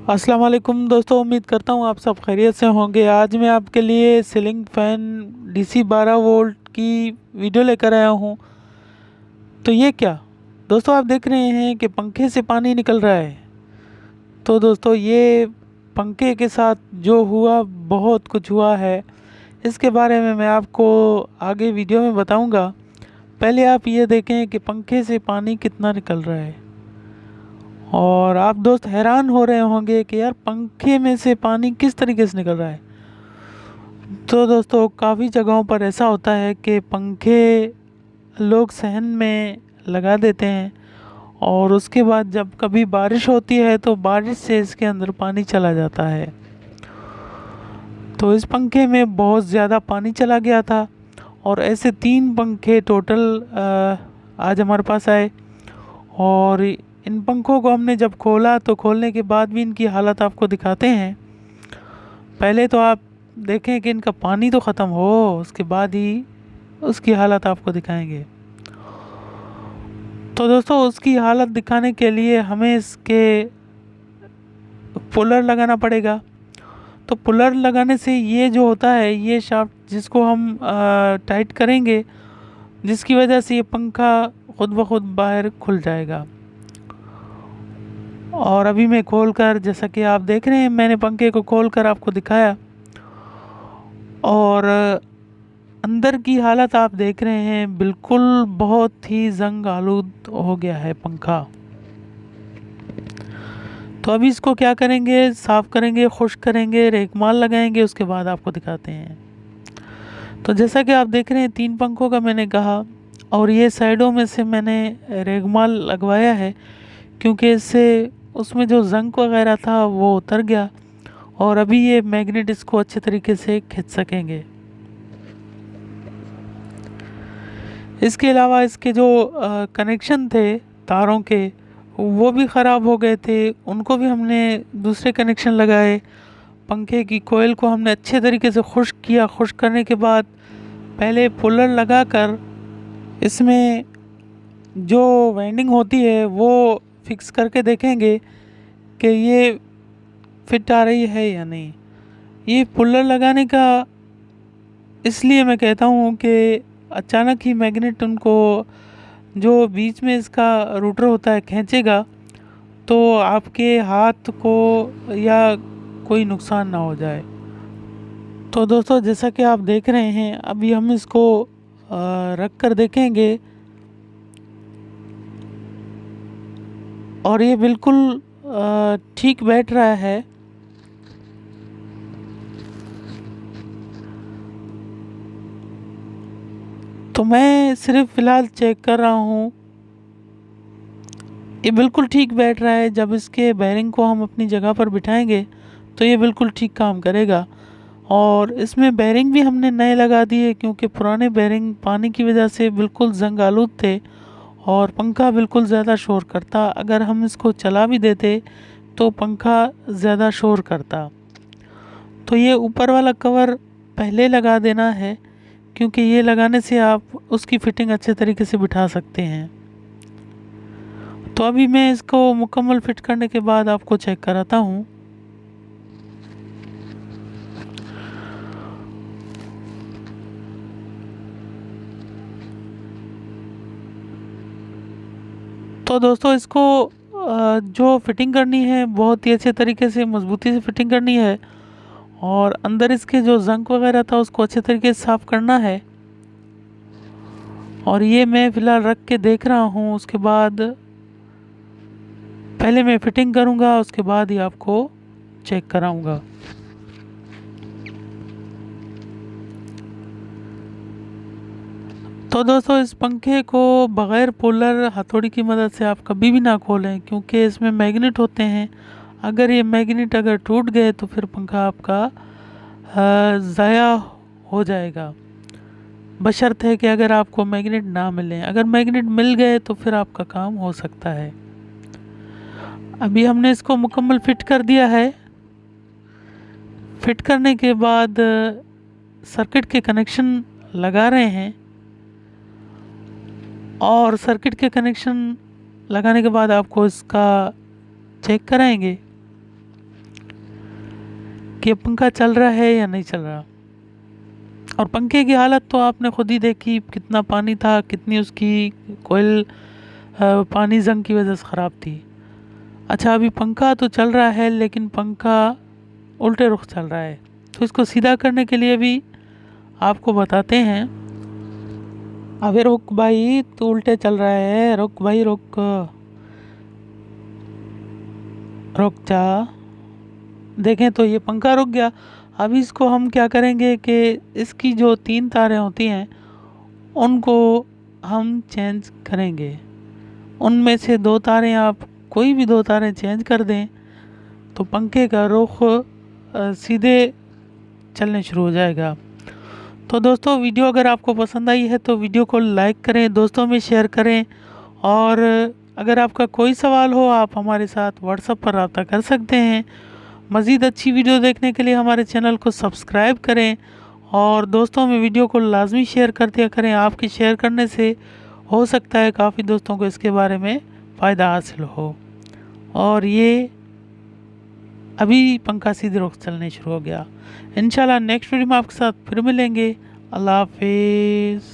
अस्सलाम वालेकुम दोस्तों, उम्मीद करता हूँ आप सब खैरियत से होंगे। आज मैं आपके लिए सीलिंग फैन डीसी 12 वोल्ट की वीडियो लेकर आया हूँ। तो ये क्या दोस्तों, आप देख रहे हैं कि पंखे से पानी निकल रहा है। तो दोस्तों ये पंखे के साथ जो हुआ, बहुत कुछ हुआ है। इसके बारे में मैं आपको आगे वीडियो में बताऊंगा। पहले आप ये देखें कि पंखे से पानी कितना निकल रहा है। और आप दोस्त हैरान हो रहे होंगे कि यार पंखे में से पानी किस तरीके से निकल रहा है। तो दोस्तों काफ़ी जगहों पर ऐसा होता है कि पंखे लोग सहन में लगा देते हैं और उसके बाद जब कभी बारिश होती है तो बारिश से इसके अंदर पानी चला जाता है। तो इस पंखे में बहुत ज़्यादा पानी चला गया था और ऐसे 3 पंखे टोटल आज हमारे पास आए। और इन पंखों को हमने जब खोला तो खोलने के बाद भी इनकी हालत आपको दिखाते हैं। पहले तो आप देखें कि इनका पानी तो ख़त्म हो, उसके बाद ही उसकी हालत आपको दिखाएंगे। तो दोस्तों उसकी हालत दिखाने के लिए हमें इसके पुलर लगाना पड़ेगा। तो पुलर लगाने से ये जो होता है, ये शाफ्ट जिसको हम टाइट करेंगे, जिसकी वजह से ये पंखा खुद ब खुद बाहर खुल जाएगा। और अभी मैं खोलकर, जैसा कि आप देख रहे हैं, मैंने पंखे को खोलकर आपको दिखाया। और अंदर की हालत आप देख रहे हैं, बिल्कुल बहुत ही जंग आलूद हो गया है पंखा। तो अभी इसको क्या करेंगे, साफ़ करेंगे, खुश्क करेंगे, रेगमाल लगाएंगे, उसके बाद आपको दिखाते हैं। तो जैसा कि आप देख रहे हैं, 3 पंखों का मैंने कहा, और ये साइडों में से मैंने रेगमाल लगवाया है क्योंकि इससे उसमें जो जंग वगैरह था वो उतर गया और अभी ये मैग्नेट इसको अच्छे तरीके से खींच सकेंगे। इसके अलावा इसके जो कनेक्शन थे तारों के, वो भी ख़राब हो गए थे, उनको भी हमने दूसरे कनेक्शन लगाए। पंखे की कोयल को हमने अच्छे तरीके से खुश्क किया। खुश्क करने के बाद पहले पुलर लगाकर इसमें जो वाइंडिंग होती है वो फिक्स करके देखेंगे कि ये फिट आ रही है या नहीं। ये पुलर लगाने का इसलिए मैं कहता हूँ कि अचानक ही मैग्नेट उनको, जो बीच में इसका रूटर होता है, खींचेगा तो आपके हाथ को या कोई नुकसान ना हो जाए। तो दोस्तों जैसा कि आप देख रहे हैं, अभी हम इसको रख कर देखेंगे और ये बिल्कुल ठीक बैठ रहा है। तो मैं सिर्फ फ़िलहाल चेक कर रहा हूँ, ये बिल्कुल ठीक बैठ रहा है। जब इसके बेरिंग को हम अपनी जगह पर बिठाएंगे तो ये बिल्कुल ठीक काम करेगा। और इसमें बेरिंग भी हमने नए लगा दिए क्योंकि पुराने बेरिंग पानी की वजह से बिल्कुल जंग आलूद थे और पंखा बिल्कुल ज़्यादा शोर करता। अगर हम इसको चला भी देते तो पंखा ज़्यादा शोर करता। तो ये ऊपर वाला कवर पहले लगा देना है क्योंकि ये लगाने से आप उसकी फ़िटिंग अच्छे तरीके से बिठा सकते हैं। तो अभी मैं इसको मुकम्मल फिट करने के बाद आपको चेक कराता हूँ। तो दोस्तों इसको जो फिटिंग करनी है, बहुत ही अच्छे तरीके से मज़बूती से फिटिंग करनी है और अंदर इसके जो जंग वगैरह था उसको अच्छे तरीके से साफ़ करना है। और ये मैं फ़िलहाल रख के देख रहा हूँ, उसके बाद पहले मैं फ़िटिंग करूँगा, उसके बाद ही आपको चेक कराऊँगा। तो दोस्तों इस पंखे को बग़ैर पुलर हथौड़ी की मदद से आप कभी भी ना खोलें क्योंकि इसमें मैग्नेट होते हैं। अगर ये मैग्नेट अगर टूट गए तो फिर पंखा आपका ज़ाया हो जाएगा। बशर्ते कि अगर आपको मैग्नेट ना मिले, अगर मैग्नेट मिल गए तो फिर आपका काम हो सकता है। अभी हमने इसको मुकम्मल फिट कर दिया है। फिट करने के बाद सर्किट के कनेक्शन लगा रहे हैं और सर्किट के कनेक्शन लगाने के बाद आपको इसका चेक कराएंगे। कि पंखा चल रहा है या नहीं चल रहा। और पंखे की हालत तो आपने खुद ही देखी, कितना पानी था, कितनी उसकी कोयल पानी जंग की वजह से ख़राब थी। अच्छा, अभी पंखा तो चल रहा है लेकिन पंखा उल्टे रुख चल रहा है, तो इसको सीधा करने के लिए भी आपको बताते हैं। अबे रुक भाई, तू उल्टे चल रहा है, रुक भाई रुक, रुक जा। देखें तो ये पंखा रुक गया। अब इसको हम क्या करेंगे कि इसकी जो 3 तारें होती हैं उनको हम चेंज करेंगे। उनमें से 2 तारें, आप कोई भी 2 तारें चेंज कर दें तो पंखे का रुख सीधे चलने शुरू हो जाएगा। तो दोस्तों, वीडियो अगर आपको पसंद आई है तो वीडियो को लाइक करें, दोस्तों में शेयर करें, और अगर आपका कोई सवाल हो आप हमारे साथ व्हाट्सएप पर रब्ता कर सकते हैं। मज़ीद अच्छी वीडियो देखने के लिए हमारे चैनल को सब्सक्राइब करें और दोस्तों में वीडियो को लाजमी शेयर कर दिया करें। आपके शेयर करने से हो सकता है काफ़ी दोस्तों को इसके बारे में फ़ायदा हासिल हो। और ये अभी पंखा सीधे रुख चलने शुरू हो गया। इंशाल्लाह नेक्स्ट वीडियो में आपके साथ फिर मिलेंगे। अल्लाह हाफिज़।